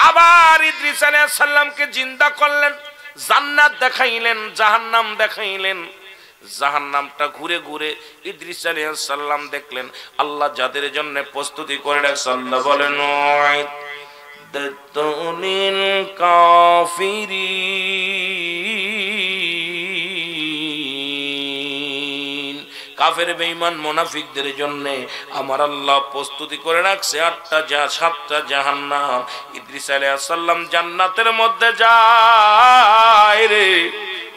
আবার ইদ্রিস আলাইহিস সালামকে জিন্দা করলেন, জান্নাত দেখাইলেন, জাহান্নাম দেখাইলেন। জাহান্নামটা ঘুরে ঘুরে ইদ্রিস আলাইহিস সালাম দেখলেন। আল্লাহ যাদের জন্য প্রস্তুতি করে রাখছে, আল্লাহ বলেন, দাতুনিল কাফিরিন, কাফের বেঈমান মুনাফিকদের জন্য আমার আল্লাহ প্রস্তুতি করে রাখছে 7টা জাহান্নাম। ইদ্রিস আলাইহিস সালাম জান্নাতের মধ্যে যায় রে,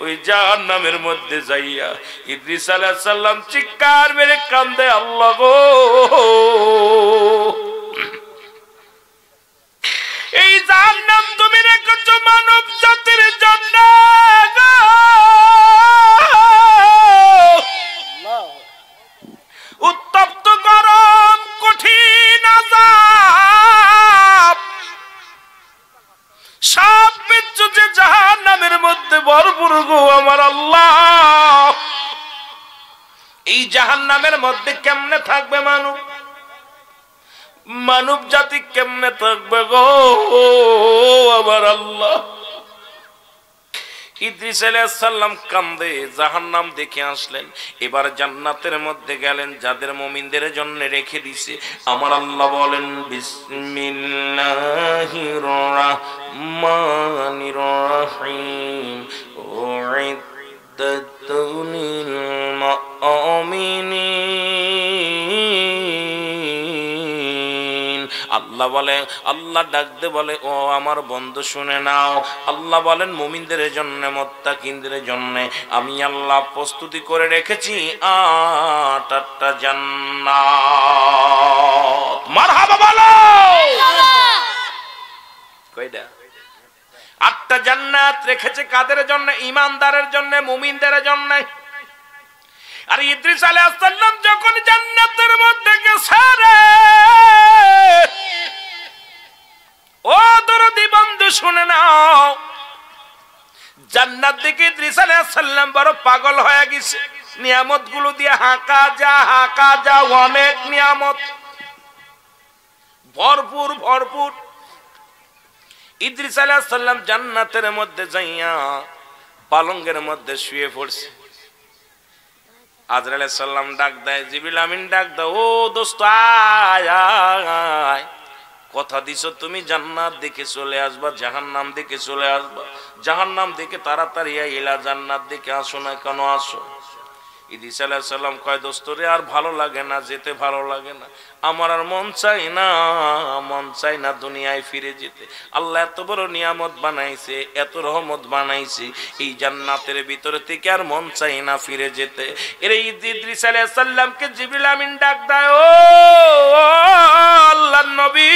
ওই জাহান্নামের মধ্যে যাইয়া ইদ্রিস আলাইহিস সালাম চিৎকার মেরে কান্দে, আল্লাহ গো, এই জাহান্নাম তুমি রেখেছো মানব জাতির জন্য, উত্তপ্ত গরম কঠিন আযাব, সাপ বিচ্ছু যে জাহান্নামের মধ্যে ভরপুর গো আমার আল্লাহ। এই জাহান্নামের মধ্যে কেমনে থাকবে মানব, মানব জাতি কেমনে থাকবে গো আমার আল্লাহ। ইদ্রিস আলাইহিস সালাম কান্দে, জাহান্নাম দেখে আসলেন। এবার জান্নাতের মধ্যে গেলেন, যাদের মুমিনদের জন্য রেখে দিয়েছে। আমার আল্লাহ বলেন, বিসমিল্লাহির রাহমানির রাহিম, উইদ্দাতুল মুমিনিন আল্লাহ বলে, আল্লাহ ডাকতে বলে ও আমার বন্ধু শুনে নাও, আল্লাহ বলেন মুমিনদের জন্য মুত্তাকিনদের জন্য আমি আল্লাহ প্রস্তুতি করে রেখেছি 8টা জান্নাত। মারহাবা বলো। কয়টা? 8টা জান্নাত রেখেছে কাদের জন্য? ঈমানদারের জন্য, মুমিনদের জন্য। আর ইদ্রিস আলাইহিস সালাম যখন জান্নাতের মধ্যে গেছে রে, ও দরদি বন্ধু শুনে নাও, জান্নাত দেখে ইদ্রিস আলাইহিস সালাম বড় পাগল হয়ে গেছে। নিয়ামত গুলো দিয়ে হাঁকা যা অনেক নিয়ামত, ভরপুর ভরপুর। ইদ্রিস আলাইহিস সালাম জান্নাতের মধ্যে যাইয়া পালঙ্গের মধ্যে শুয়ে পড়ছে। আজরাইল আলাইহিস সালাম ডাক দেয়, জিবরিল আমিন ডাক দাও, ও দোস্ত আয় আয়, কথা দিছো তুমি জান্নাত দেখে চলে আসবা, জাহান্নাম দেখে চলে আসবা, জাহান্নাম দেখে তাড়াতাড়ি আইলা, জান্নাত দেখে আসো না কেন আসো? ইদ্রিস আলাইহিস সালাম কয়, দোস্ত রে আর ভালো লাগে না, যেতে ভালো লাগে না, আমার আর মন চাই না দুনিয়ায় ফিরে যেতে। আল্লাহ এত বড় নিয়ামত বানাইছে, এত রহমত বানাইছে, এই জান্নাতের ভিতরে থেকে আর মন চাই না ফিরে যেতে। এর ইদ্রিস আলাইহিস সালামকে জিবরিল আমিন ডাক দেয়, ও আল্লাহর নবী,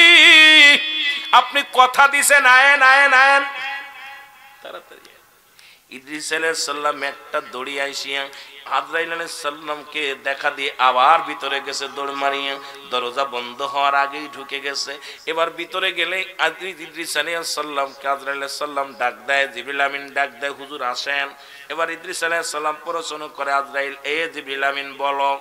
আপনি কথা দিছেন, আয়েন আয়েন আয়েন তাড়াতাড়ি। ইদ্রিস আলাইহিস সালাম একটা দড়ি আইসিয়া আজরাইল আলাইহিস সালামকে দেখা দিয়ে আবার ভিতরে গেছে, দৌড় মারিয়া দরজা বন্ধ হওয়ার আগেই ঢুকে গেছে। এবার ভিতরে গেলে ইদ্রিস আলাইহিস সালামকে আজরাইল আলাইহিস সালাম ডাক দেয়, জিবরিল আমিন ডাক দেয়, হুজুর আসেন। এবার ইদ্রিস আলাইহিস সালাম প্রশ্ন করে, আজরাইল এ জিবরিল আমিন বলো।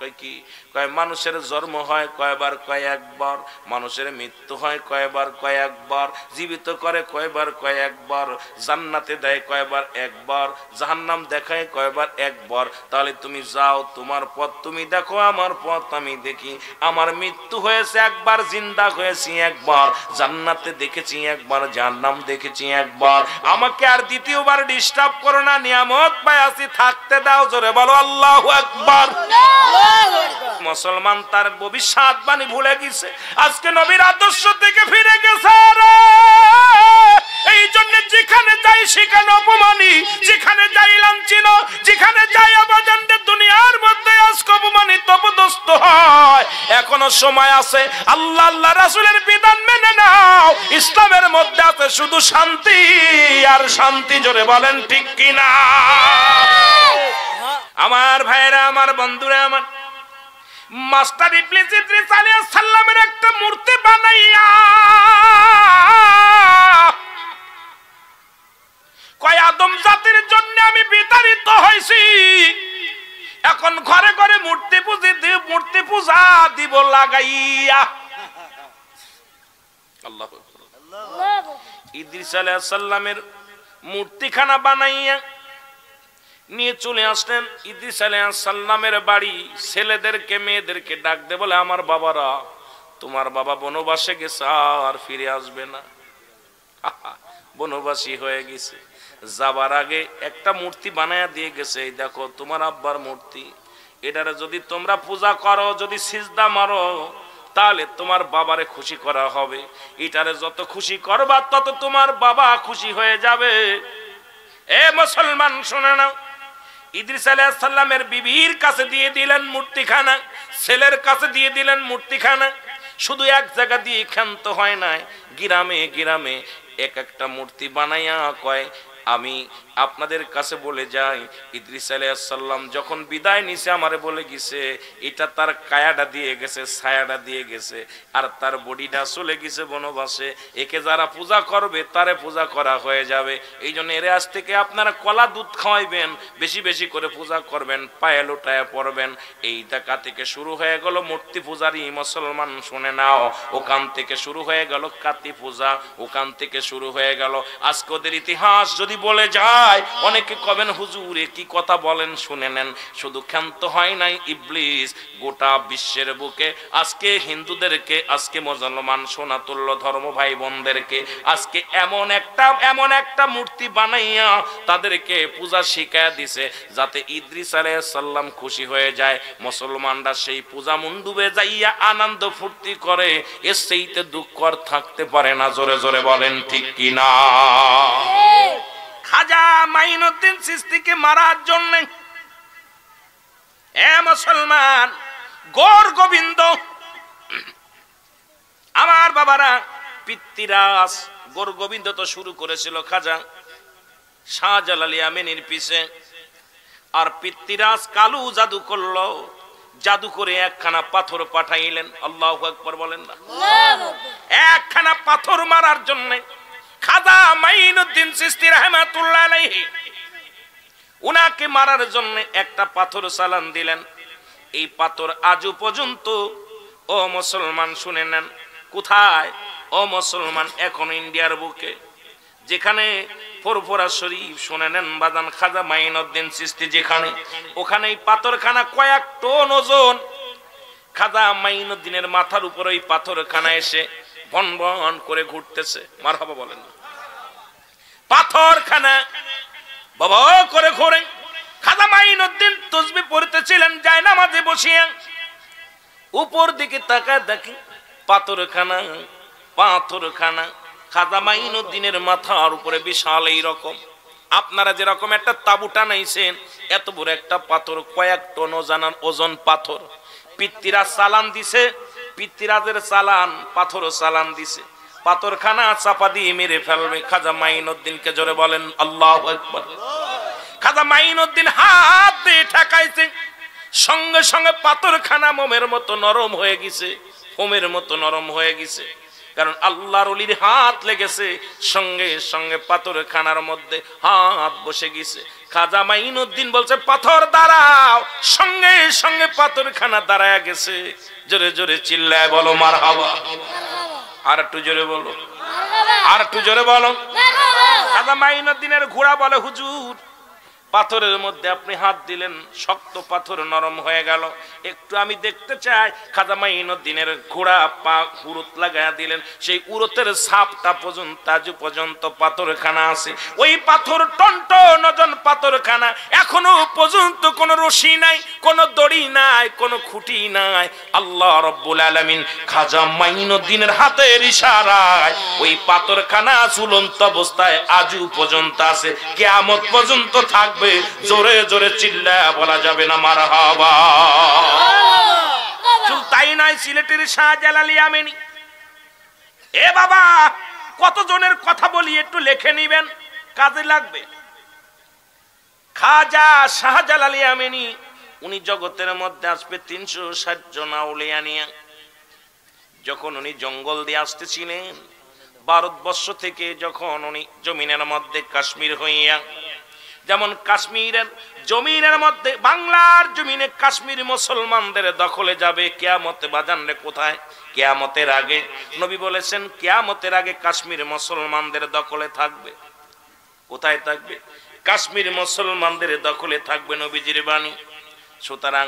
কয় কি? কয় মানুষের জন্ম হয় কয়বার? কয় একবার। মানুষের মৃত্যু হয় কয়বার? কয় একবার। জীবিত করে কয়বার? কয় একবার। জান্নাতে দেয় কয়বার? একবার। জাহান্নাম দেখায় কয়বার? একবার। তাহলে তুমি যাও, তোমার পথ তুমি দেখো, আমার পথ আমি দেখি। আমার মৃত্যু হয়েছে একবার, জিন্দা হয়েছি একবার, জান্নাতে দেখেছি একবার, জাহান্নাম দেখেছি একবার। আমাকে আর দ্বিতীয়বার ডিস্টার্ব করো না, নিয়ামত পাই আছি, থাকতে দাও। জোরে বলো আল্লাহু আকবার। মুসলমান তার ভবিষ্যৎবাণী ভুলে গেছে, আজকে নবীর আদর্শ থেকে ফিরে গেছে। এই জন্য যেখানে যাই সেখানে অপমানি, যেখানে যাই লাঞ্ছিত, যেখানে যাই অবাজানদের দুনিয়ার মধ্যে আজকে অপমানিত অপদস্থ হয়। এখনো সময় আছে, আল্লাহ আল্লাহ রাসূলের বিধান মেনে নাও। ইসলামের মধ্যে আছে শুধু শান্তি আর শান্তি। জোরে বলেন ঠিক কিনা? আমার ভাইরা, আমার বন্ধুরা, আমার মাস্টার ইবলিস ইদ্রিস আলাইহিস সালামের একটা মূর্তি বানাইয়া কয়, আদম জাতির জন্য আমি বিতাড়িত হইছি, এখন ঘরে ঘরে মূর্তি পূজা দিব লাগাইয়া। আল্লাহু আকবার। ইদ্রিস আলাইহিস সালামের মূর্তিখানা বানাইয়া নিয়ে চলে আসলেন ইদ্রিস আলাইহিস সালামের বাড়ি। ছেলেদেরকে মেয়েদেরকে ডাক দে, বলে আমার বাবারা, তোমার বাবা বনবাসে গেছে, আর ফিরে আসবে না, বনবাসী হয়ে গেছে। যাবার আগে একটা মূর্তি বানায়া দিয়ে গেছে, এই দেখো তোমার আব্বার মূর্তি, এটারে যদি তোমরা পূজা করো, যদি সিজদা মারো, তাহলে তোমার বাবারে খুশি করা হবে। এটারে যত খুশি করবা তত তোমার বাবা খুশি হয়ে যাবে। এ মুসলমান শুনে নাও, ইদ্রিস আলাইহিস সালামের বিবির কাছে দিয়ে দিলেন মূর্তিখানা, ছেলের কাছে দিয়ে দিলেন মূর্তিখানা। শুধু এক জায়গা দিয়ে ক্ষান্ত হয় নাই, গ্রামে গ্রামে এক একটা মূর্তি বানাইয়া কয়, আমি আপনাদের কাছে বলে যাই, ইদ্রিস আলাইহিস সালাম যখন বিদায় নিছে আমারে বলে গেছে, এটা তার কায়াটা দিয়ে গেছে, ছায়াটা দিয়ে গেছে, আর তার বডিটা চলে গেছে বনবাসে। একে যারা পূজা করবে তারে পূজা করা হয়ে যাবে। এই জন্য এর আজ থেকে আপনারা কলা দুধ খাওয়াইবেন, বেশি বেশি করে পূজা করবেন, পায়ে লোটায় পড়বেন। এই টাকা থেকে শুরু হয়ে গেল মূর্তি পূজারি। মুসলমান শুনে নাও, ওখান থেকে শুরু হয়ে গেল কাতি পূজা, ওখান থেকে শুরু হয়ে গেল। আজকে ওদের ইতিহাস যদি বলে যায়, ভাই, অনেকে কবেন হুজুর কি কথা বলেন শুনে নেন। শুধু ক্ষান্ত হয় নাই ইবলিস, গোটা বিশ্বের বুকে আজকে হিন্দুদেরকে, আজকে মুসলমান সোনাতুল্য ধর্ম ভাই বোনদেরকে আজকে এমন একটা মূর্তি বানাইয়া তাদেরকে পূজা শিখায়া দিছে, যাতে ইদ্রিস আলাইহিস সালাম খুশি হয়ে যায়। মুসলমানরা সেই পূজা মণ্ডপে যাইয়া আনন্দ ফুর্তি করে, এর সেইতে দুঃখ আর থাকতে পারে না। জোরে জোরে বলেন ঠিক কিনা? খাজা মাইনুদ্দিন চিশতিকে মারার জন্য এ মুসলমান, গৌর গোবিন্দ আমার বাবারা, পিতৃরাজ গৌর গোবিন্দ তো শুরু করেছিল খাজা শাহজালাল আমিনীর পিছে, আর পিতৃরাজ কালু জাদু করলো, জাদু করে একখানা পাথর পাঠাইলেন। আল্লাহু আকবার বলেন না? একখানা পাথর মারার জন্য খাজা মাইনুদ্দিন চিশতি রাহমাতুল্লাহ আলাইহি উনাকে মারার জন্য একটা পাথর চালান দিলেন। এই পাথর আজও পর্যন্ত, ও মুসলমান শুনে নেন, কোথায়? ও মুসলমান, এখন ইন্ডিয়ার বুকে যেখানে ফুরফুরা শরীফ, শুনে নেন বাজান, খাজা মাইনুদ্দিন চিশতি যেখানে, ওখানে এই পাথরখানা কয়েক টন ওজন। খাজা মাইনুদ্দিনের মাথার উপর ওই পাথরখানা এসে বন বন করে ঘুরতেছে। মারহাবা বলেন না? পাথরখানা বাবা করে ঘোরে। খাজা মাইনুদ্দিন তাসবিহ পড়তেছিলেন জায়নামাজে বসিয়া, উপর দিকে তাকায় দেখি পাথরখানা খাজা মাইনুদ্দিনের মাথার উপরে বিশাল এইরকম, আপনারা যেরকম একটা তাবু টানাইছেন, এত বড় একটা পাথর, কয়েক টন ওজন পাথর। পিতৃরাজ চালান দিছে, পিতৃরাজের চালান, পাথরও চালান দিছে, পাথরখানা চাপা দিয়ে মেরে ফেলবে খাজা মাইনুদ্দিনকে। জোরে বলেন আল্লাহু আকবার। খাজা মাইনুদ্দিন হাত দিয়ে ঠেকাইছে, সঙ্গে সঙ্গে পাথরখানা মোমের মতো নরম হয়ে গেছে, ফোমের মতো নরম হয়ে গেছে, কারণ আল্লাহর ওলির হাত লেগেছে। সঙ্গে সঙ্গে পাথরখানার মধ্যে হাত বসে গেছে। খাজা মাইনুদ্দিন বলছে পাথর দাঁড়াও, সঙ্গে সঙ্গে পাথরখানা দাঁড়ায় গেছে। জোরে জোরে চিল্লায় বলো মারহাবা। আর একটু জোরে বলো, আর একটু জোরে বলো। খাজা মাইনুদ্দিনের ঘোড়া বলে হুজুর, পাথরের মধ্যে আপনি হাত দিলেন, শক্ত পাথর নরম হয়ে গেল, একটু আমি দেখতে চাই। খাজা মাইনুদ্দিনের ঘোড়া পা উরুত লাগায়া দিলেন, সেই উরুতের ছাপটা পর্যন্ত আজ পর্যন্ত পাথরখানা আছে। ওই পাথর টনটন ওজন পাথরখানা, এখনো পর্যন্ত কোনো রশি নাই, কোনো দড়ি নাই, কোনো খুঁটি নাই। আল্লাহ রাব্বুল আলামিন খাজা মাইনুদ্দিনের হাতের ইশারায় ওই পাথরখানা ঝুলন্ত অবস্থায় আজও পর্যন্ত আছে, কিয়ামত পর্যন্ত থাকবে। জোরে জোরে চিল্লা বলা যাবে না মারহাবা। শুধু তাই নয়, সিলেটের শাহজালাল আমিনী, এ বাবা কতজনের কথা বলি একটু লিখে নিবেন, কাজে লাগবে। খাজা শাহজালাল আমিনী উনি জগতের মধ্যে আসবে 360 জন আউলিয়া নিয়ে। যখন উনি জঙ্গল দিয়ে আসতেছিলেন ভারতবর্ষ থেকে, যখন উনি জমিনের মধ্যে কাশ্মীর হইয়া, যেমন কাশ্মীরের জমিনের মধ্যে, বাংলার জমিনে কাশ্মীর মুসলমানদের দখলে যাবে, কিয়ামতে বাজান রে কোথায়? কিয়ামতের আগে। নবী বলেছেন কিয়ামতের আগে কাশ্মীর মুসলমানদের দখলে থাকবে। কোথায় থাকবে? কাশ্মীর মুসলমানদের দখলে থাকবে, নবীজির বাণী। সুতরাং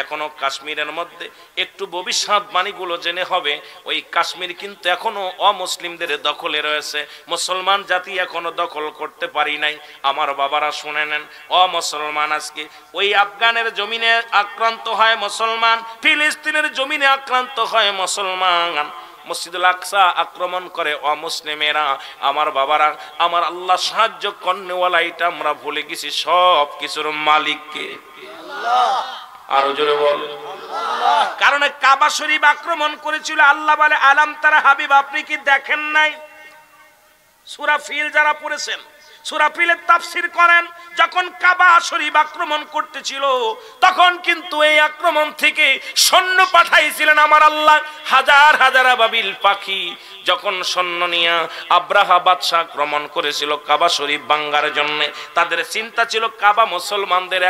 এখনো কাশ্মীরের মধ্যে একটু ভবিষ্যৎবাণীগুলো জেনে হবে। ওই কাশ্মীর কিন্তু এখনো অমুসলিমদের দখলে রয়েছে, মুসলমান জাতি এখনো দখল করতে পারি নাই। আমার বাবারা শুনে নেন, অমুসলমান আজকে ওই আফগানের জমিনে আক্রান্ত হয় মুসলমান, ফিলিস্তিনের জমিনে আক্রান্ত হয় মুসলমান, মসজিদুল আকসা আক্রমণ করে অমুসলিমেরা। আমার বাবারা, আমার আল্লাহ সাহায্য কর্নেওয়ালা, এটা আমরা ভুলে গেছি সব কিছুর মালিককে। আরো জোরে বল। কারণ কাবা শরীফ আক্রমণ করেছিল। আল্লাহ বলে আলাম তারা হাবিব, আপনি কি দেখেন নাই? সূরা ফিল যারা পড়েছেন, সূরা ফিলের তাফসীর করেন, যখন কাবা শরীফ আক্রমণ করতেছিল তখন কিন্তু এই আক্রমণ থেকে সৈন্য পাঠাইছিলেন আমার আল্লাহ, হাজার হাজার আবাবিল পাখি। যখন সৈন্য নিয়ে আব্রাহা বাদশাহ আক্রমণ করেছিল কাবা শরীফ ভাঙার জন্য, তাদের চিন্তা ছিল কাবা মুসলমানদের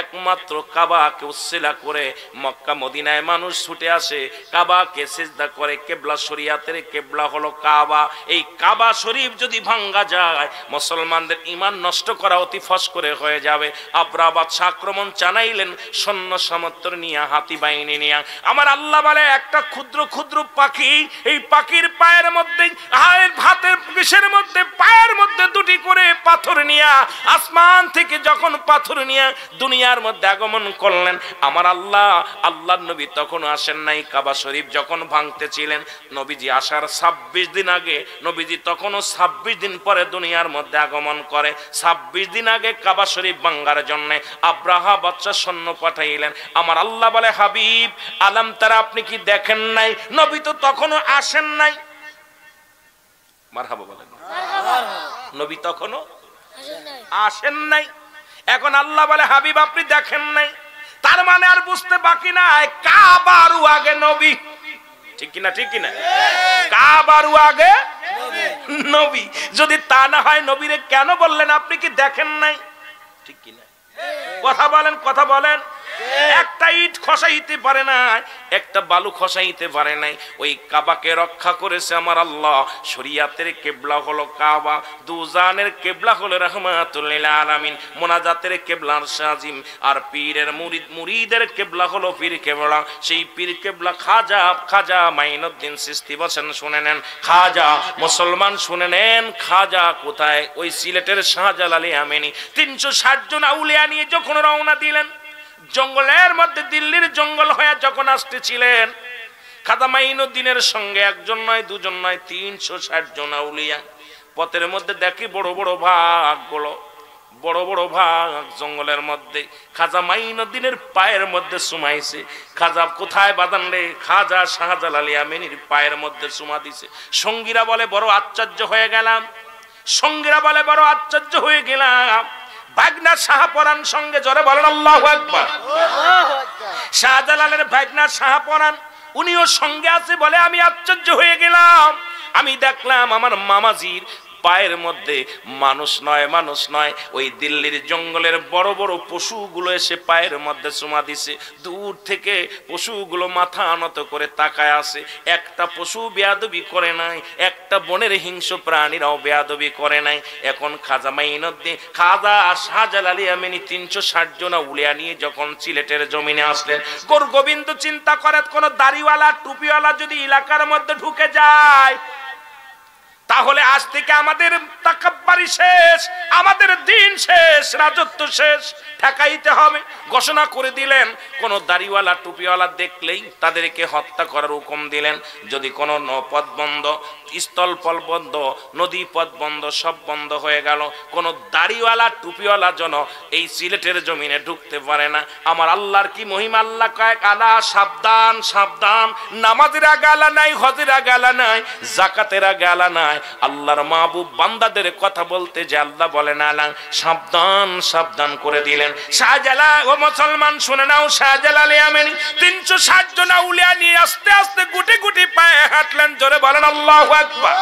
একমাত্র কাবাকে উচ্ছিলা করে মক্কা মদিনায় মানুষ ছুটে আসে, কাবাকে সিজদা করে। কেবলা শরিয়াতের কেবলা হলো কাবা। এই কাবা শরীফ যদি ভাঙ্গা যায় মুসলমানদের ঈমান নষ্ট করা অতি ফস করে হয়ে যাবে। আবরাহ বাদশা আক্রমণ জানাইলেন সৈন্য সামর্থ্য নিয়ে, হাতি বাহিনী নিয়ে। আমার আল্লাহ বলে একটা ক্ষুদ্র ক্ষুদ্র পাখি, এই পাখির পায়ের মধ্যে হাতের পিঠের মধ্যে পায়ের মধ্যে দুটি করে পাথর নিয়ে আসমান থেকে যখন পাথর নিয়ে দুনিয়ার মধ্যে আগমন করলেন আমার আল্লাহ, আল্লাহর নবী তখন আসেন নাই। কাবা শরীফ যখন ভাঙতেছিলেন নবীজি আসার 26 দিন আগে, নবীজি তখনও 26 দিন পরে দুনিয়ার মধ্যে আগমন করে। 26 দিন আগে কাবা শরীফ ভাঙার জন্য আব্রাহা বাদশা সৈন্য পাঠাইলেন। আমার আল্লাহ বলে হাবিব আলাম তারা, আপনি কি দেখেন নাই নবী তো তখনও আসেন নাই? মারহাবা বলেন, নবী তখনও আসেন নাই। এখন আল্লাহ বলে হাবিব আপনি দেখেন নাই, তার মানে আর বুঝতে বাকি নাই কাবারু আগে নবী। ঠিক কিনা? ঠিক কিনা? কাবারু আগে নবী। যদি তা না হয় নবীরে কেন বললেন আপনি কি দেখেন নাই? ঠিক কিনা? কথা বলেন, কথা বলেন। একটা ইট খসাইতে পারে না, একটা বালু খসাইতে পারে নাই। ওই কাবাকে রক্ষা করেছে আমার আল্লাহ। শরিয়াতের কেবলা হলো কাবা, দুজানের কেবলা হলো রাহমাতুল লিল আলামিন, মোনাজাতের কেবলা আরশাজিম, আর পীরের মুরিদের কেবলা হলো পীর কেবলা। সেই পীর কেবলা খাজা মাইনুদ্দিন চিশতি বলেন, শুনে নেন খাজা, মুসলমান শুনে নেন খাজা কোথায়? ওই সিলেটের শাহজালালি আমিনী 360 জন আউলিয়া নিয়ে যখন রওনা দিলেন জঙ্গলের মধ্যে, দিল্লির জঙ্গল হয়ে যখন আসতেছিলেন, খাজা মাইনুদ্দিনের সঙ্গে একজন নয়, দুজন নয়, 360 জন আউলিয়া। পথের মধ্যে দেখি বড় বড় ভাগগুলো, বড় বড় ভাগ জঙ্গলের মধ্যে খাজা মাইনুদ্দিনের পায়ের মধ্যে সুমাইছে। খাজা কোথায় বাঁধান রে? খাজা শাহজালালি আমিনীর পায়ের মধ্যে সুমা দিছে। সঙ্গীরা বলে বড় আশ্চর্য হয়ে গেলাম, সঙ্গীরা বলে বড় আশ্চর্য হয়ে গেলাম। ভাগনা শাহপরান সঙ্গে জোরে বলেন আল্লাহু আকবার। শাহজালালের ভাগনা শাহপরান উনিও সঙ্গে আছে বলে আমি আশ্চর্য হয়ে গেলাম। আমি দেখলাম আমার মামাজির পায়ের মধ্যে মানুষ নয়, ওই দিল্লির জঙ্গলের বড় বড় পশুগুলো এসে পায়ের মধ্যে চুমা দিছে। দূর থেকে পশুগুলো মাথা নত করে তাকায় আছে। একটা পশু বেয়াদবি করে নাই, একটা বনের হিংস্র প্রাণীরাও বেয়াদবি করে নাই। এখন খাজা মাইনুদ্দিন, খাজা শাহজালালি আমিনী 360 জন উলিয়া নিয়ে যখন সিলেটের জমিনে আসলেন, গোবিন্দ চিন্তা করে কোন দাড়িওয়ালা টুপিওয়ালা যদি এলাকার মধ্যে ঢুকে যায় তাহলে আজ থেকে আমাদের তাকাব্বারি শেষ, আমাদের দিন শেষ, রাজত্ব শেষ, ঠেকাইতে হবে। ঘোষণা করে দিলেন কোন দাড়িওয়ালা টুপিওয়ালা দেখলেই তাদেরকে হত্যা করার হুকুম দিলেন। যদি কোনো নৌপথ বন্ধ, স্থল পথ বন্ধ, নদী পথ বন্ধ, সব বন্ধ হয়ে গেল, কোন দাড়িওয়ালা টুপিওয়ালা যেন এই সিলেটের জমিনে ঢুকতে পারে না। আমার আল্লাহর কি মহিমা! আল্লাহ কয় আলা সাবধান সাবধান, নামাজের আগে আলা নাই, হজের আগে আলা নাই, যাকাতের আগে আলা নাই। আল্লাহর মাহবুব বান্দাদের কথা বলতে যে আল্লাহ বলেন আলা সাবধান সাবধান করে দিলেন। শাহজালাল ও মুসলমান শুনে নাও, শাহজালালি আমিনী 360 জন আউলিয়া নিয়ে আস্তে আস্তে গুটি গুটি পায়ে হাঁটলেন। জোরে বলেন আল্লাহু আকবার।